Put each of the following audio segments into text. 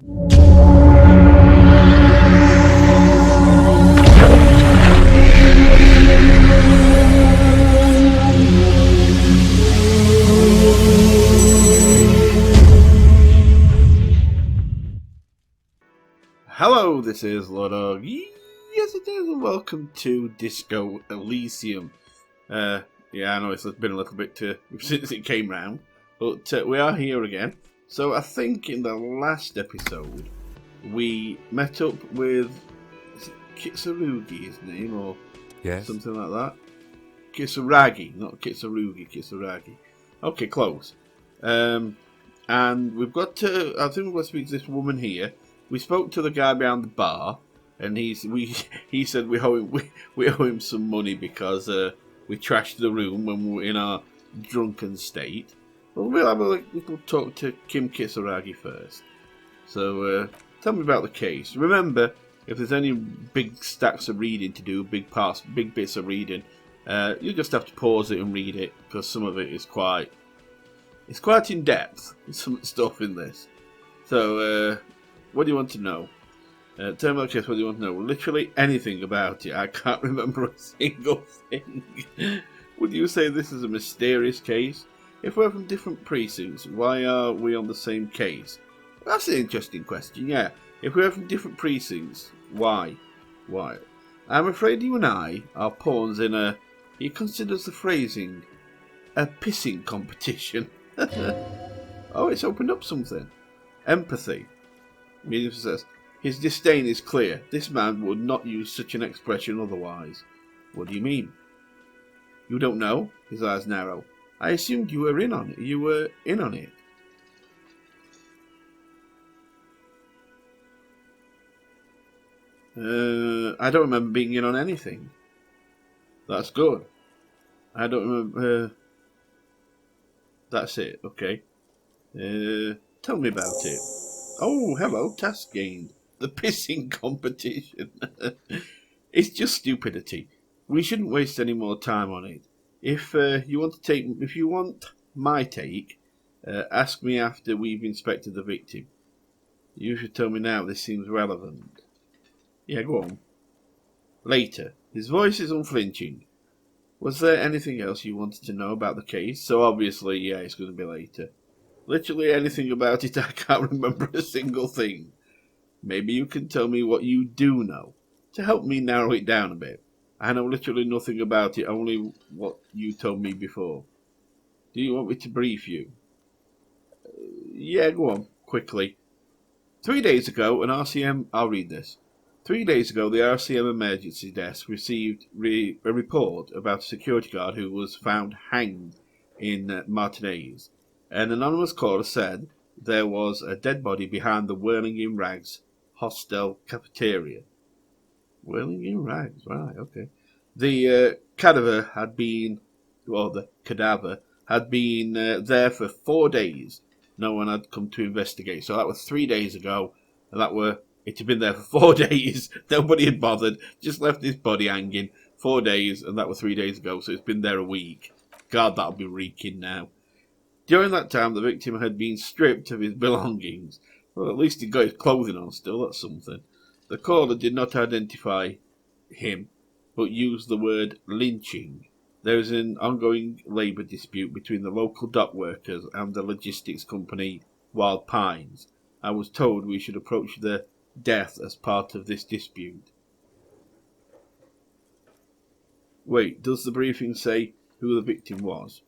Hello, this is Lord. Yes, it is, and welcome to Disco Elysium. I know it's been a little bit since it came round, but we are here again. So I think in the last episode we met up with, is it Kitsurugi, his name, or something like that? Kitsuragi, not Kitsurugi, Kitsuragi. Okay, close. And we've got to, I think we've got to speak to this woman here. We spoke to the guy behind the bar, and he said we owe him some money because we trashed the room when we were in our drunken state. But we'll have a little talk to Kim Kitsuragi first. So tell me about the case. Remember, if there's any big stacks of reading to do, big bits of reading, you just have to pause it and read it because some of it is quite in depth. There's some stuff in this. So. What do you want to know? Tell me, what do you want to know? Literally anything about it. I can't remember a single thing. Would you say this is a mysterious case? If we're from different precincts, why are we on the same case? That's an interesting question, yeah. If we're from different precincts, why? Why? I'm afraid you and I are pawns in a, he considers the phrasing, a pissing competition. Oh, it's opened up something. Empathy. Medium says, his disdain is clear. This man would not use such an expression otherwise. What do you mean? You don't know? His eyes narrow. I assumed you were in on it. You were in on it. I don't remember being in on anything. That's good. I don't remember. That's it. Okay. Tell me about it. Oh, hello, task gained. The pissing competition. It's just stupidity. We shouldn't waste any more time on it. If you want my take, ask me after we've inspected the victim. You should tell me now. This seems relevant. Yeah, go on. Later. His voice is unflinching. Was there anything else you wanted to know about the case? So obviously, yeah, it's going to be later. Literally anything about it, I can't remember a single thing. Maybe you can tell me what you do know, to help me narrow it down a bit. I know literally nothing about it, only what you told me before. Do you want me to brief you? Yeah, go on, quickly. 3 days ago, I'll read this. 3 days ago, the RCM emergency desk received a report about a security guard who was found hanged in Martinez. An anonymous caller said there was a dead body behind the Whirling in Rags hostel cafeteria. Whirling in Rags, right, okay. The cadaver had been there for 4 days. No one had come to investigate. So that was 3 days ago, and it had been there for 4 days. Nobody had bothered, just left his body hanging 4 days, and that was 3 days ago, so it's been there a week. God, that'll be reeking now. During that time, the victim had been stripped of his belongings. Well, at least he got his clothing on still, that's something. The caller did not identify him, but used the word lynching. There is an ongoing labour dispute between the local dock workers and the logistics company Wild Pines. I was told we should approach the death as part of this dispute. Wait, does the briefing say who the victim was?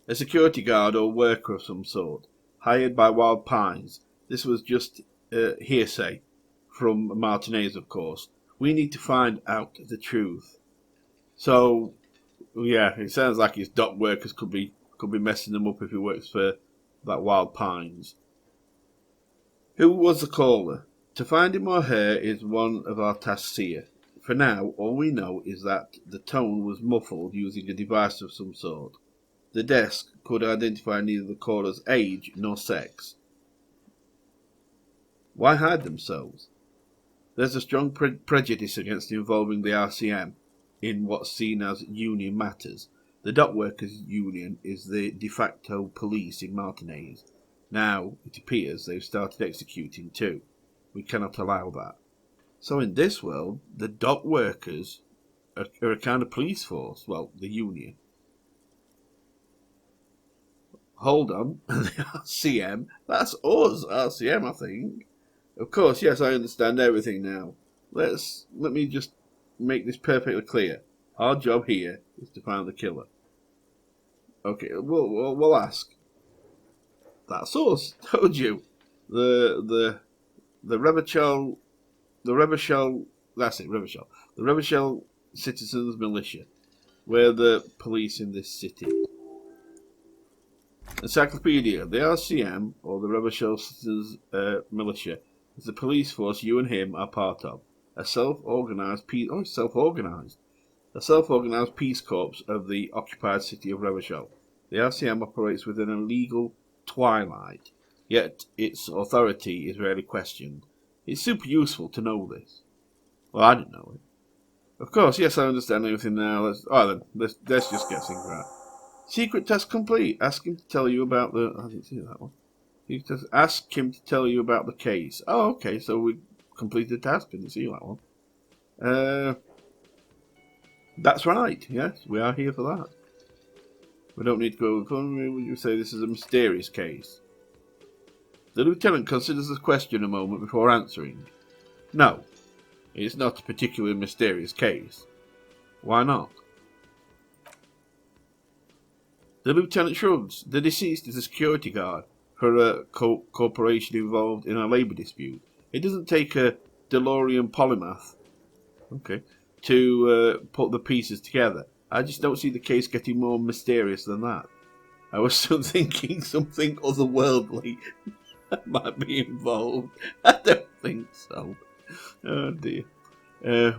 A security guard or worker of some sort, hired by Wild Pines. This was just hearsay from Martinez, of course. We need to find out the truth. So, yeah, it sounds like his dock workers could be messing them up if he works for that Wild Pines. Who was the caller? To find him or her is one of our tasks here. For now, all we know is that the tone was muffled using a device of some sort. The desk could identify neither the caller's age nor sex. Why hide themselves? There's a strong prejudice against involving the RCM in what's seen as union matters. The dock workers' union is the de facto police in Martinez. Now, it appears they've started executing too. We cannot allow that. So in this world, the dock workers are a kind of police force. Well, the union. Hold on. The RCM? That's us, RCM, I think. Of course, yes, I understand everything now. Let me just make this perfectly clear. Our job here is to find the killer. Okay, we'll ask. That's us. Told you. The Revachol. The Revachol. That's it, Revachol. The Revachol Citizens Militia. We're the police in this city. Encyclopedia. The RCM, or the Revachol Citizens Militia, is the police force you and him are part of. A self-organized peace. Oh, self-organized. A self-organized peace corps of the occupied city of Revachol. The RCM operates within a legal twilight, yet its authority is rarely questioned. It's super useful to know this. Well, I didn't know it. Of course, yes, I understand everything now. Let's just get things right. Secret task complete. Ask him to tell you about the... I didn't see that one. Ask him to tell you about the case. Oh, okay, so we completed the task. Didn't see that one. That's right. Yes, we are here for that. We don't need to go over. Would you say this is a mysterious case? The lieutenant considers the question a moment before answering. No, it's not a particularly mysterious case. Why not? The lieutenant shrugs. The deceased is a security guard for a corporation involved in a labour dispute. It doesn't take a DeLorean polymath, to put the pieces together. I just don't see the case getting more mysterious than that. I was still thinking something otherworldly might be involved. I don't think so. Oh dear.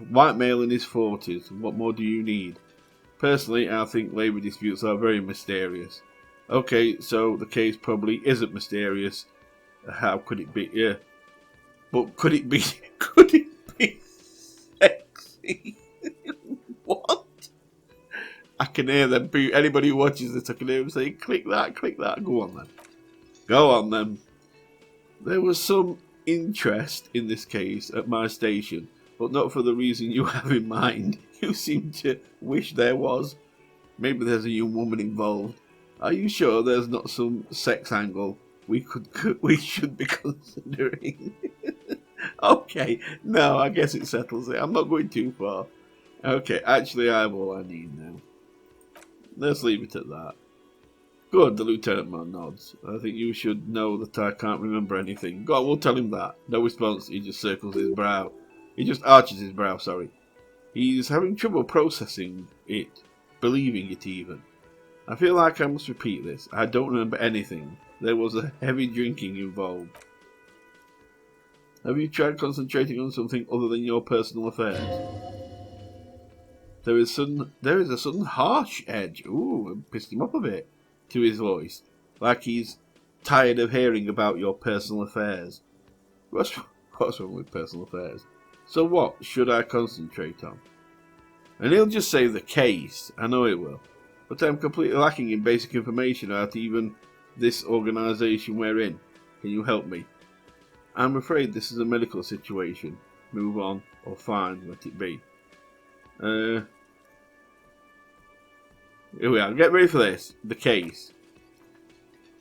White male in his 40s. What more do you need? Personally, I think labour disputes are very mysterious. Okay, so the case probably isn't mysterious. How could it be? Yeah. But could it be... Could it be sexy? What? I can hear them. Anybody who watches this, I can hear them saying, click that, click that. Go on then. Go on then. There was some interest in this case at my station, but not for the reason you have in mind. You seem to wish there was. Maybe there's a young woman involved. Are you sure there's not some sex angle we should be considering? Okay, no, I guess it settles it. I'm not going too far. Okay, actually I have all I need now. Let's leave it at that. Good, the lieutenant man nods. I think you should know that I can't remember anything. Go on, we'll tell him that. No response, he just circles his brow. He just arches his brow, sorry. He's having trouble processing it, believing it even. I feel like I must repeat this. I don't remember anything. There was a heavy drinking involved. Have you tried concentrating on something other than your personal affairs? There is a sudden harsh edge. Ooh, it pissed him off a bit to his voice, like he's tired of hearing about your personal affairs. What's wrong with personal affairs? So what should I concentrate on? And he'll just say the case. I know it will. But I'm completely lacking in basic information about even this organisation we're in. Can you help me? I'm afraid this is a medical situation. Move on, or fine, let it be. Here we are. Get ready for this. The case.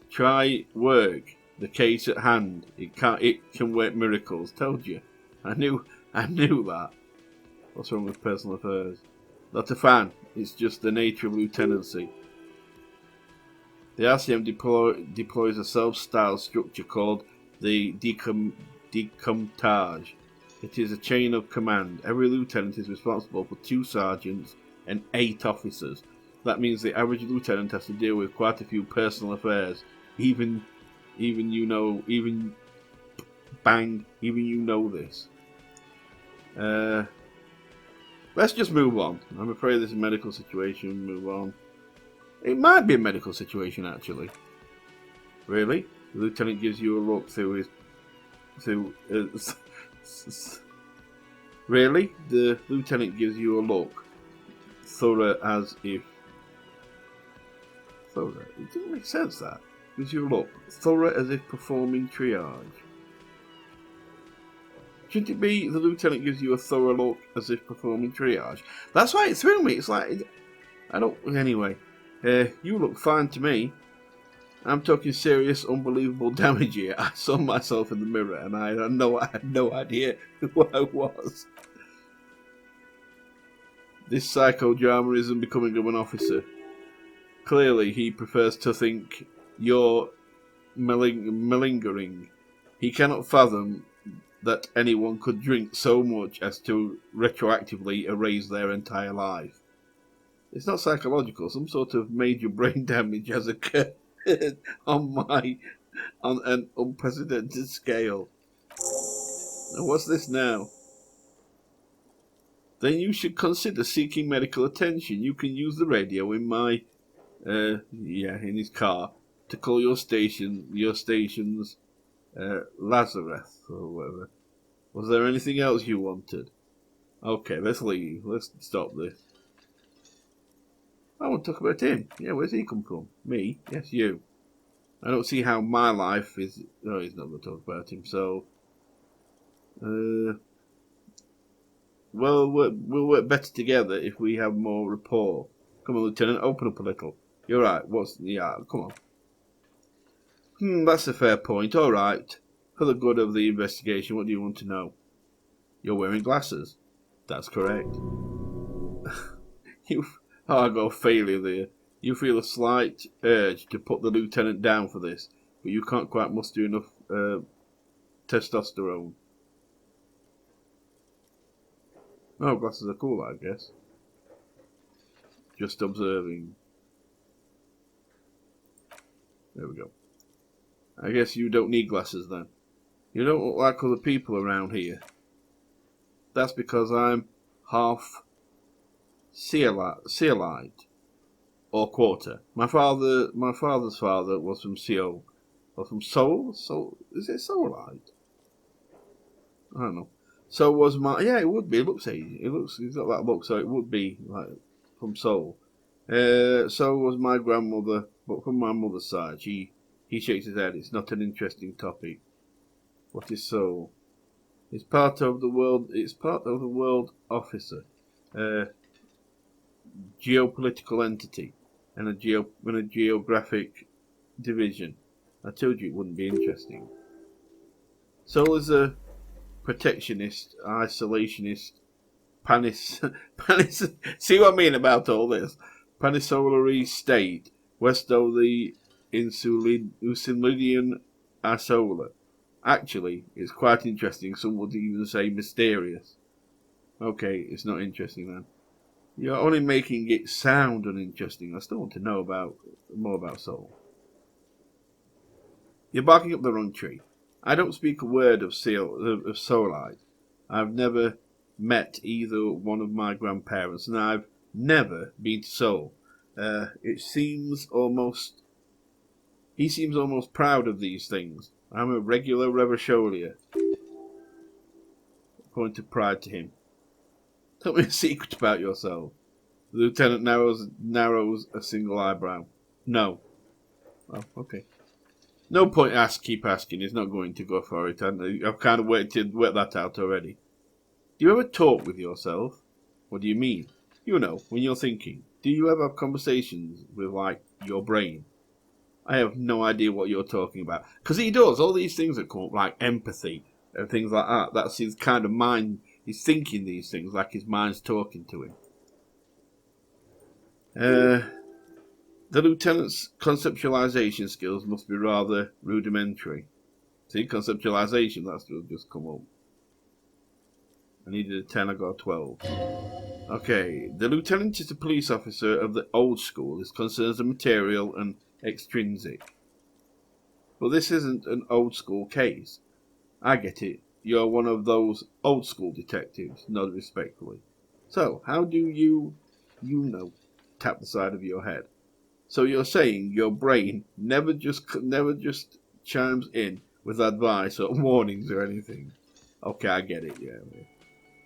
Try work. The case at hand. It can work miracles. Told you. I knew that. What's wrong with personal affairs? Not a fan. It's just the nature of lieutenancy. The RCM deploys a self-styled structure called the decomptage. It is a chain of command. Every lieutenant is responsible for 2 sergeants and 8 officers. That means the average lieutenant has to deal with quite a few personal affairs. Even you know this. Let's just move on. I'm afraid this is a medical situation. Move on. It might be a medical situation, actually. Really? The lieutenant gives you a look through his... Really? The lieutenant gives you a look. Thorough as if... Thorough? It doesn't make sense, that. Gives you a look. Thorough as if performing triage. Shouldn't it be the lieutenant gives you a thorough look as if performing triage? That's why it threw me. It's like, I don't... Anyway, you look fine to me. I'm talking serious, unbelievable damage here. I saw myself in the mirror and I had no idea who I was. This psychodrama isn't becoming of an officer. Clearly, he prefers to think you're malingering. He cannot fathom that anyone could drink so much as to retroactively erase their entire life. It's not psychological. Some sort of major brain damage has occurred on an unprecedented scale. And what's this now? Then you should consider seeking medical attention. You can use the radio in in his car to call your station's Lazarus or whatever. Was there anything else you wanted? Okay, let's leave. Let's stop this. I want to talk about him. Yeah, where's he come from? Me? Yes, you. I don't see how my life is... No, he's not going to talk about him, so... Well, we'll work better together if we have more rapport. Come on, Lieutenant, open up a little. You're right, Yeah, come on. That's a fair point. All right. For the good of the investigation, what do you want to know? You're wearing glasses. That's correct. I got a failure there. You feel a slight urge to put the lieutenant down for this, but you can't quite muster enough testosterone. Oh, glasses are cool, I guess. Just observing. There we go. I guess you don't need glasses then. You don't look like other people around here. That's because I'm half Seolite or quarter. My father's father was from Seoul. Or from Seoul? Is it Seolite? I don't know. So was my... Yeah, it would be. It looks Asian. It's got that look, so it would be like from Seoul. So was my grandmother, but from my mother's side. He shakes his head. It's not an interesting topic. What is Seoul? It's part of the world officer. Geopolitical entity and a geographic division. I told you it wouldn't be interesting. Seoul is a protectionist, isolationist, panis. See what I mean about all this? Penisolary state west of the Insulidian Isola. Actually, it's quite interesting. Some would even say mysterious. Okay, it's not interesting then. You're only making it sound uninteresting. I still want to know more about Seoul. You're barking up the wrong tree. I don't speak a word of Seolite. I've never met either one of my grandparents, and I've never been to Seoul. He seems almost proud of these things. I'm a regular Revacholier. Point of pride to him. Tell me a secret about yourself. The lieutenant narrows a single eyebrow. No. Oh, okay. No point keep asking. He's not going to go for it. I've kind of worked that out already. Do you ever talk with yourself? What do you mean? You know, when you're thinking. Do you ever have conversations with, like, your brain? I have no idea what you're talking about. Because he does. All these things that come up, like empathy and things like that. That's his kind of mind. He's thinking these things like his mind's talking to him. The lieutenant's conceptualization skills must be rather rudimentary. See, conceptualization, that's just come up. I needed a 10, I got a 12. Okay, the lieutenant is a police officer of the old school. This concerns the material and extrinsic. But this isn't an old school case. I get it. You're one of those old school detectives, nod respectfully. So, how do you tap the side of your head? So you're saying your brain never just chimes in with advice or warnings or anything? Okay, I get it. Yeah.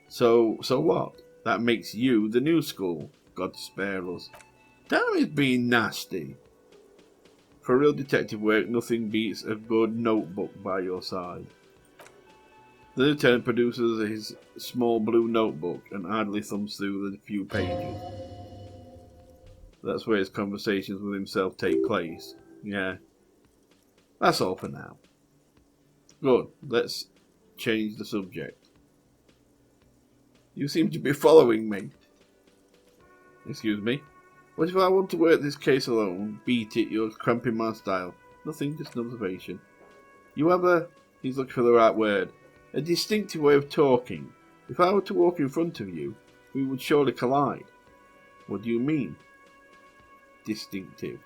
So what? That makes you the new school. God spare us. Damn, it's being nasty. For real detective work, nothing beats a good notebook by your side. The lieutenant produces his small blue notebook and idly thumbs through the few pages. That's where his conversations with himself take place. Yeah. That's all for now. Good. Let's change the subject. You seem to be following me. Excuse me. What if I want to work this case alone? Beat it, you're cramping my style. Nothing, just an observation. You have a... He's looking for the right word. A distinctive way of talking. If I were to walk in front of you, we would surely collide. What do you mean? Distinctive.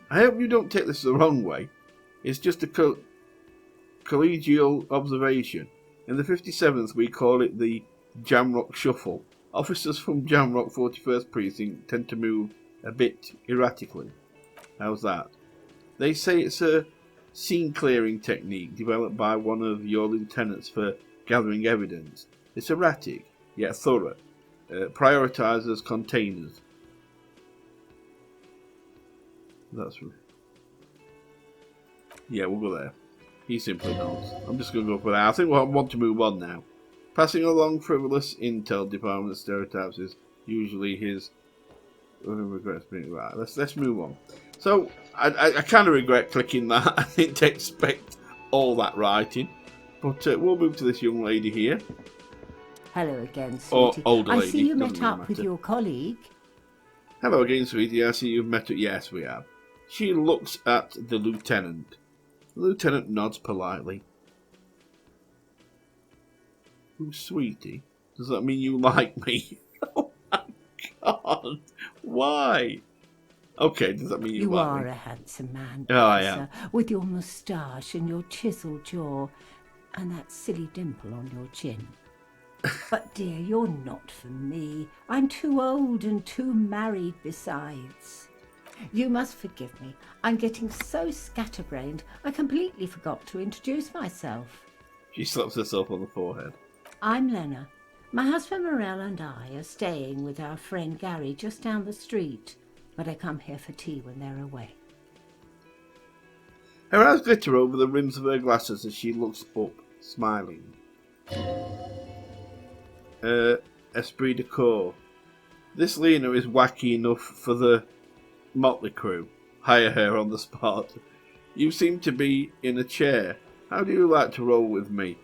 I hope you don't take this the wrong way. It's just a collegial observation. In the 57th, we call it the Jamrock Shuffle. Officers from Jamrock 41st Precinct tend to move a bit erratically. How's that? They say it's a scene-clearing technique developed by one of your lieutenants for gathering evidence. It's erratic, yet thorough. Prioritises containers. That's right. Yeah, we'll go there. He simply nods. I'm just going to go for that. I think I want to move on now. Passing along frivolous intel department stereotypes is usually his regrets being right. Let's move on. So I kind of regret clicking that. I didn't expect all that writing, but we'll move to this young lady here. Hello again, Or sweetie. older lady. I see you doesn't met really up with matter. your colleague. Hello again, sweetie. I see you've met her. Yes, we have. She looks at the lieutenant. The lieutenant nods politely. Oh, sweetie, does that mean you like me? Oh my God, why? Okay, does that mean you You like are me? a handsome man, Oh, I officer, with your moustache and your chiseled jaw and that silly dimple on your chin. But dear, you're not for me. I'm too old and too married besides. You must forgive me. I'm getting so scatterbrained I completely forgot to introduce myself. She slaps herself on the forehead. I'm Lenna. My husband Morel and I are staying with our friend Gary just down the street, but I come here for tea when they're away. Her eyes glitter over the rims of her glasses as she looks up, smiling. Esprit de corps. This Lena is wacky enough for the motley crew. Hire her on the spot. You seem to be in a chair. How do you like to roll with me?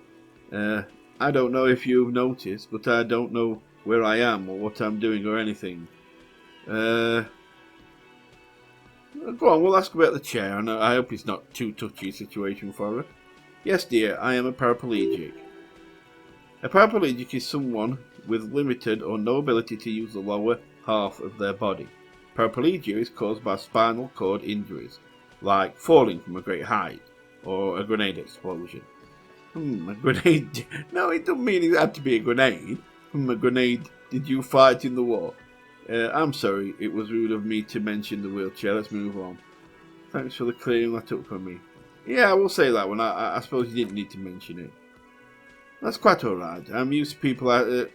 I don't know if you've noticed, but I don't know where I am or what I'm doing or anything. Go on, we'll ask about the chair, and I hope it's not too touchy a situation for her. Yes, dear, I am a paraplegic. A paraplegic is someone with limited or no ability to use the lower half of their body. Paraplegia is caused by spinal cord injuries, like falling from a great height or a grenade explosion. A grenade? No, it doesn't mean it had to be a grenade. A grenade, did you fight in the war? I'm sorry, it was rude of me to mention the wheelchair. Let's move on. Thanks for the clearing that up for me. Yeah, I will say that one. I suppose you didn't need to mention it. That's quite alright. I'm used to people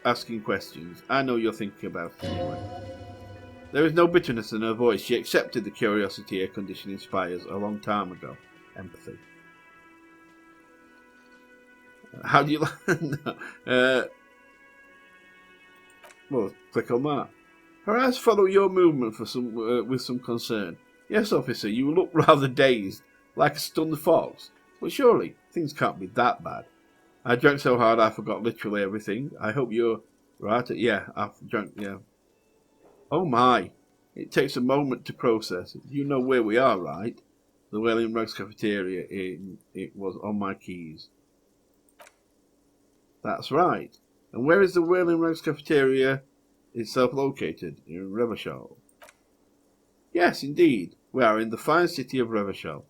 asking questions. I know you're thinking about it anyway. There is no bitterness in her voice. She accepted the curiosity her condition inspires a long time ago. Empathy. How do you like... well, click on that. Her eyes follow your movement with some concern. Yes, officer, you look rather dazed, like a stunned fox. But surely, things can't be that bad. I drank so hard I forgot literally everything. I hope you're right. Yeah, I've drunk, yeah. Oh my. It takes a moment to process. You know where we are, right? The Elysium Ep04 cafeteria. It was on my keys. That's right. And where is the Elysium Ep04 cafeteria itself located? In Revachol. Yes, indeed. We are in the fine city of Revachol.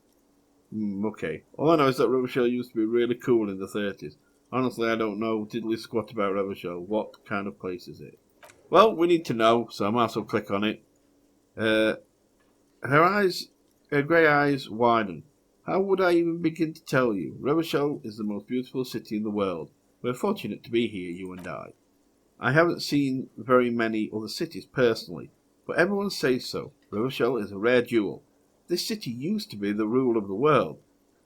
Okay. All I know is that Revachol used to be really cool in the 30s. Honestly, I don't know diddly squat about Revachol. What kind of place is it? Well, we need to know, so I might as well click on it. Her grey eyes widen. How would I even begin to tell you? Revachol is the most beautiful city in the world. We're fortunate to be here, you and I. I haven't seen very many other cities personally, but everyone says so. Revachol is a rare jewel. this city used to be the rule of the world,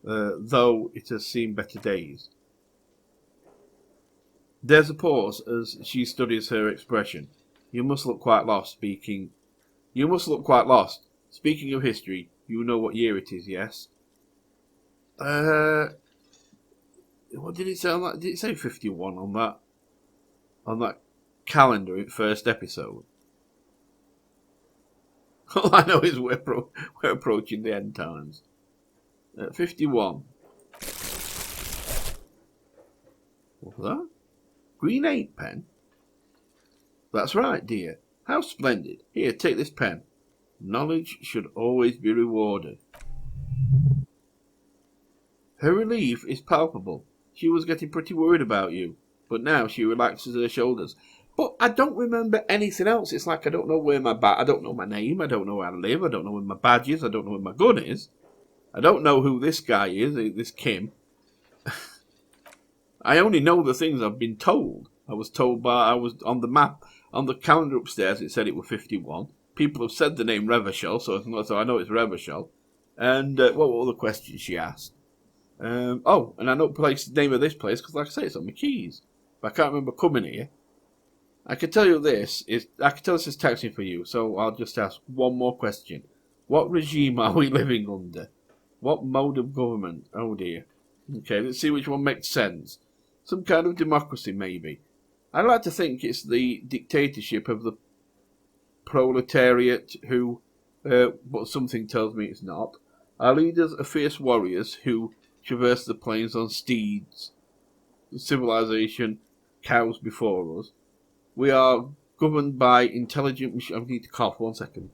though it has seen better days. There's a pause as she studies her expression. You must look quite lost, speaking. You must look quite lost. Speaking of history, you know what year it is, yes? What did it say on that? Did it say 51 on that? On that calendar in first episode? All I know is we're approaching the end times. 51. What was that? Green 8 pen? That's right, dear. How splendid. Here, take this pen. Knowledge should always be rewarded. Her relief is palpable. She was getting pretty worried about you, but now she relaxes her shoulders. But I don't remember anything else. It's like I don't know where I don't know my name, I don't know where I live, I don't know where my badge is, I don't know where my gun is. I don't know who this guy is, this Kim. I only know the things I've been told. I was on the map, on the calendar upstairs, it said it was 51. People have said the name Revachol, so I know it's Revachol. And what were all the questions she asked? And I know the name of this place, because like I say, it's on my keys. But I can't remember coming here. I can tell this is taxing for you, so I'll just ask one more question. What regime are we living under? What mode of government? Oh dear. Okay, let's see which one makes sense. Some kind of democracy, maybe. I'd like to think it's the dictatorship of the proletariat who, but something tells me it's not. Our leaders are fierce warriors who traverse the plains on steeds. Civilization cows before us. We are governed by intelligent machines. I need to cough 1 second.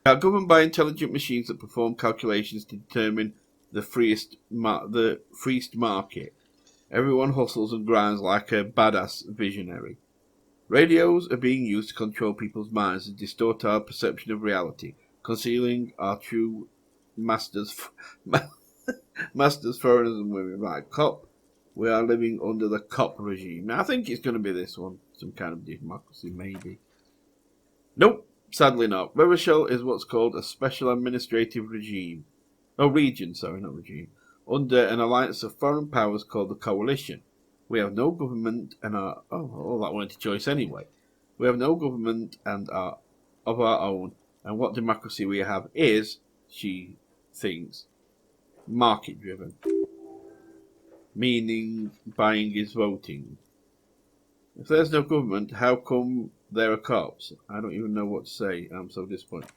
We are governed by intelligent machines that perform calculations to determine the freest market. Everyone hustles and grinds like a badass visionary. Radios are being used to control people's minds and distort our perception of reality, concealing our true masters, foreigners and women. Right, cop. We are living under the cop regime. Now, I think it's going to be this one. Some kind of democracy, maybe. Nope, sadly not. Revachol is what's called a special administrative regime. Oh, region, sorry, not regime. Under an alliance of foreign powers called the Coalition. We have no government and our... Oh, that went to choice anyway. We have no government and of our own. And what democracy we have is, she thinks, market-driven. Meaning buying is voting. If there's no government, how come there are cops? I don't even know what to say. I'm so disappointed.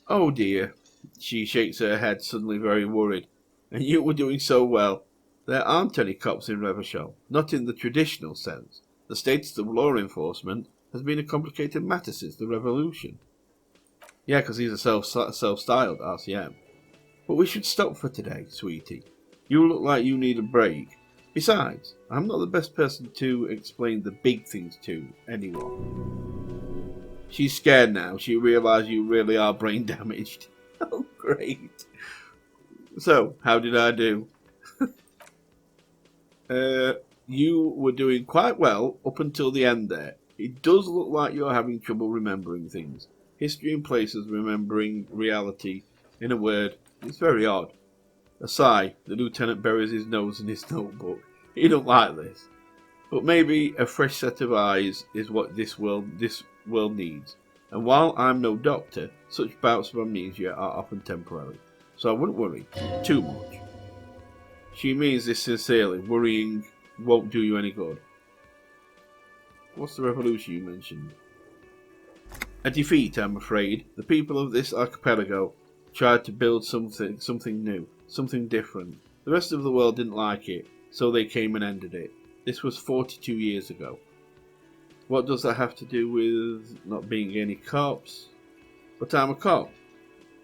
Oh dear. She shakes her head, suddenly very worried. And you were doing so well. There aren't any cops in Revachol. Not in the traditional sense. The status of law enforcement has been a complicated matter since the revolution. Yeah, because he's a self-styled RCM. But we should stop for today, sweetie. You look like you need a break. Besides, I'm not the best person to explain the big things to anyone. She's scared now. She realizes you really are brain damaged. Oh, great. So, how did I do? You were doing quite well up until the end there. It does look like you're having trouble remembering things. History and places, remembering reality. In a word, it's very odd. A sigh, the lieutenant buries his nose in his notebook. He don't like this. But maybe a fresh set of eyes is what this world needs. And while I'm no doctor, such bouts of amnesia are often temporary. So I wouldn't worry too much. She means this sincerely. Worrying won't do you any good. What's the revolution you mentioned? A defeat, I'm afraid. The people of this archipelago tried to build something new, something different. The rest of the world didn't like it, so they came and ended it. This was 42 years ago. What does that have to do with not being any cops? But I'm a cop.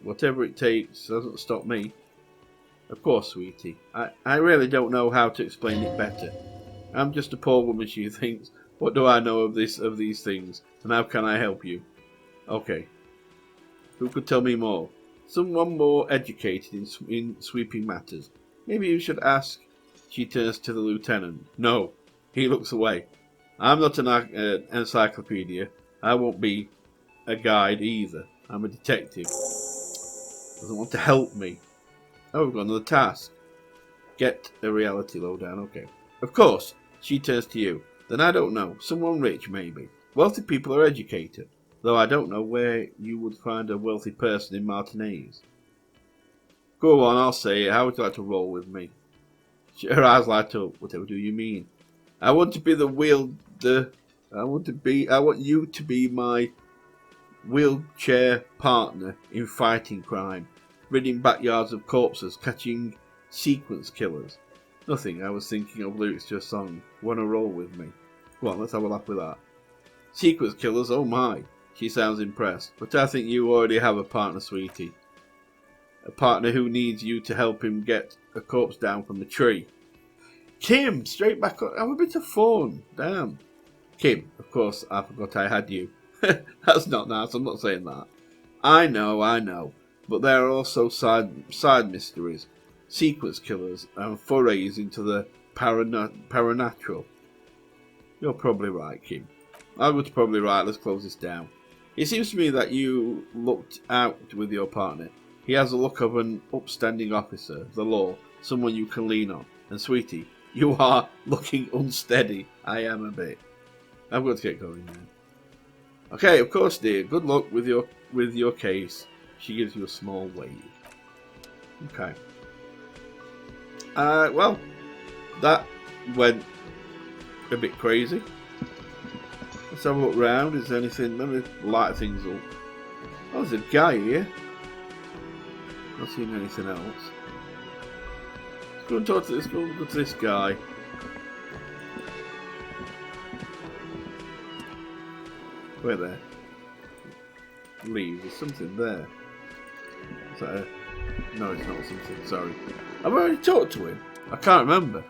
Whatever it takes doesn't stop me. Of course, sweetie. I really don't know how to explain it better. I'm just a poor woman, she thinks. What do I know of these things? And how can I help you? Okay. Who could tell me more? Someone more educated in sweeping matters. Maybe you should ask. She turns to the lieutenant. No. He looks away. I'm not an encyclopedia. I won't be. a guide either. I'm a detective. Doesn't want to help me. Oh, we've got another task. Get a reality lowdown. Okay. Of course, she turns to you. Then I don't know. Someone rich, maybe. Wealthy people are educated. Though I don't know where you would find a wealthy person in Martinez. Go on, I'll say it. How would you like to roll with me? Her eyes light up. Whatever do you mean? I want to be I want you to be my wheelchair partner in fighting crime, ridding backyards of corpses, catching sequence killers. Nothing. I was thinking of lyrics to a song. Wanna roll with me? Go on, let's have a laugh with that. Sequence killers, oh my. She sounds impressed. But I think you already have a partner, sweetie. A partner who needs you to help him get a corpse down from the tree. Kim, straight back up. Have a bit of fun. Damn. Kim, of course, I forgot I had you. That's not nice, I'm not saying that. I know. But there are also side mysteries. Sequence killers and forays into the paranatural. You're probably right, Kim. I was probably right. Let's close this down. It seems to me that you looked out with your partner. He has the look of an upstanding officer, the law, someone you can lean on. And sweetie, you are looking unsteady. I am a bit. I'm going to get going now. Okay, of course, dear. Good luck with your case. She gives you a small wave. Okay. Well, that went a bit crazy. Let's have a look round. Is there anything? Let me light things up. Oh, there's a guy here. Not seeing anything else. Let's go and talk to this. Go to this guy. Where there? Leave. There's something there. Is that a... No, it's not something. Sorry. I've already talked to him. I can't remember.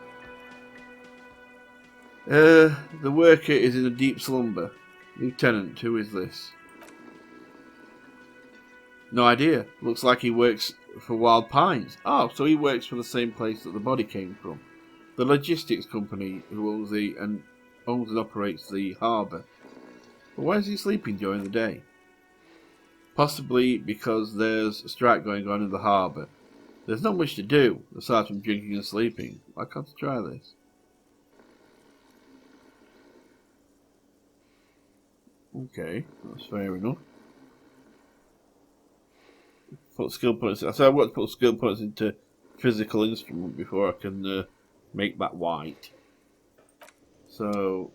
The worker is in a deep slumber. Lieutenant, who is this? No idea. Looks like he works for Wild Pines. Oh, so he works for the same place that the body came from. The logistics company who owns and operates the harbour. But why is he sleeping during the day? Possibly because there's a strike going on in the harbour. There's not much to do, aside from drinking and sleeping. Why can't I try this? Okay, that's fair enough. Put skill points. So I've got to put skill points into physical instrument before I can make that white. So,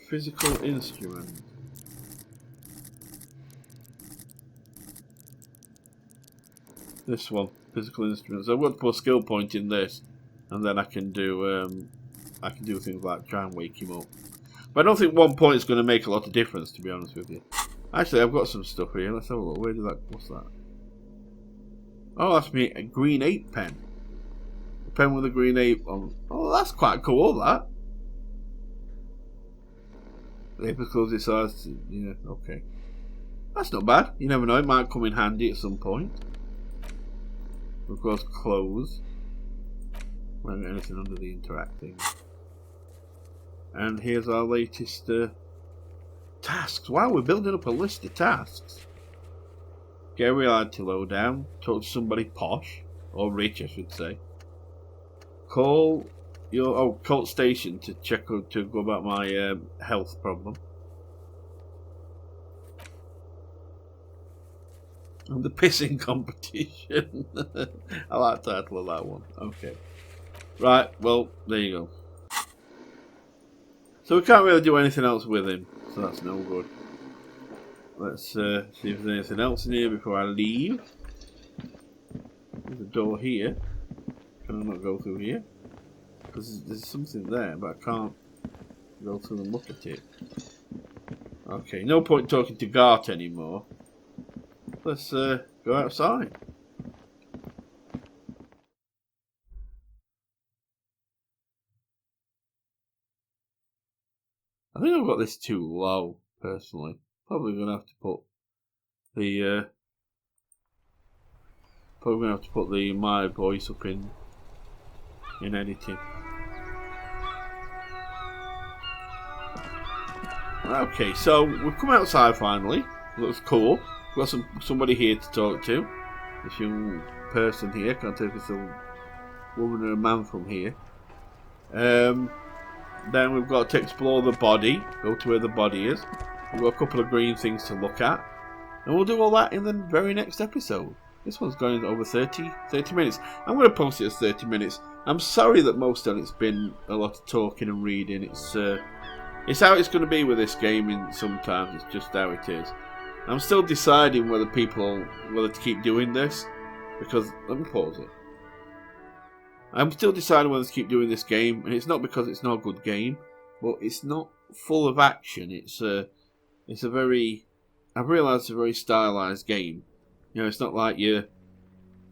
physical instrument. This one, physical instruments. So I've got to put a skill point in this, and then I can do things like try and wake him up. But I don't think 1 point is going to make a lot of difference, to be honest with you. Actually, I've got some stuff here. Let's have a look. Where did that? What's that? Oh, that's me. A green ape pen. A pen with a green ape on. Oh, that's quite cool. That. The ape closes its eyes. Yeah. Okay. That's not bad. You never know. It might come in handy at some point. Of course, clothes. Won't get anything under the interacting. And here's our latest tasks. Wow, we're building up a list of tasks. Get a reality lowdown. Talk to somebody posh. Or rich, I should say. Call your cult station to check to go about my health problem. And the pissing competition. I like the title of that one. Okay. Right, well, there you go. So we can't really do anything else with him, so that's no good. Let's see if there's anything else in here before I leave. There's a door here. Can I not go through here? Because there's something there, but I can't go through and look at it. Okay, no point talking to Agata anymore. Let's go outside. I think I've got this too low, personally. Probably gonna have to put the my voice up in editing. Okay, so we've come outside finally. Looks cool. Got somebody here to talk to. This young person here. Can't tell if it's a woman or a man from here. Then we've got to explore the body. Go to where the body is. We've got a couple of green things to look at. And we'll do all that in the very next episode. This one's going over 30 minutes. I'm going to post it as 30 minutes. I'm sorry that most of it's been a lot of talking and reading. It's how it's going to be with this game. And sometimes it's just how it is. I'm still deciding whether to keep doing this. Because, let me pause it. I'm still deciding whether to keep doing this game. And it's not because it's not a good game. But it's not full of action. It's a very... I've realised it's a very stylised game. It's not like an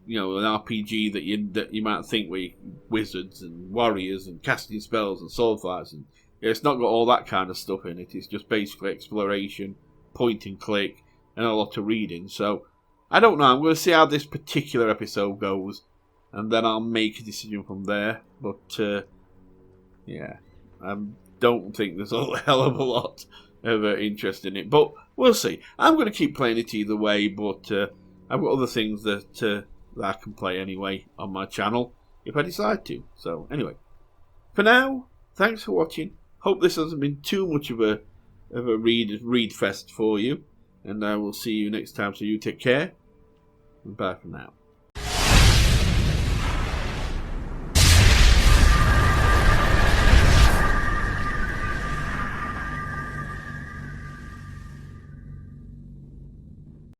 RPG that you might think where wizards and warriors and casting spells and sword fights. And it's not got all that kind of stuff in it. It's just basically exploration, point and click, and a lot of reading. So, I don't know. I'm going to see how this particular episode goes. And then I'll make a decision from there. But, I don't think there's a hell of a lot of interest in it, but we'll see. I'm going to keep playing it either way, but I've got other things that I can play anyway on my channel if I decide to. So anyway, for now, thanks for watching. Hope this hasn't been too much of a read fest for you, and I will see you next time. So you take care, and bye for now.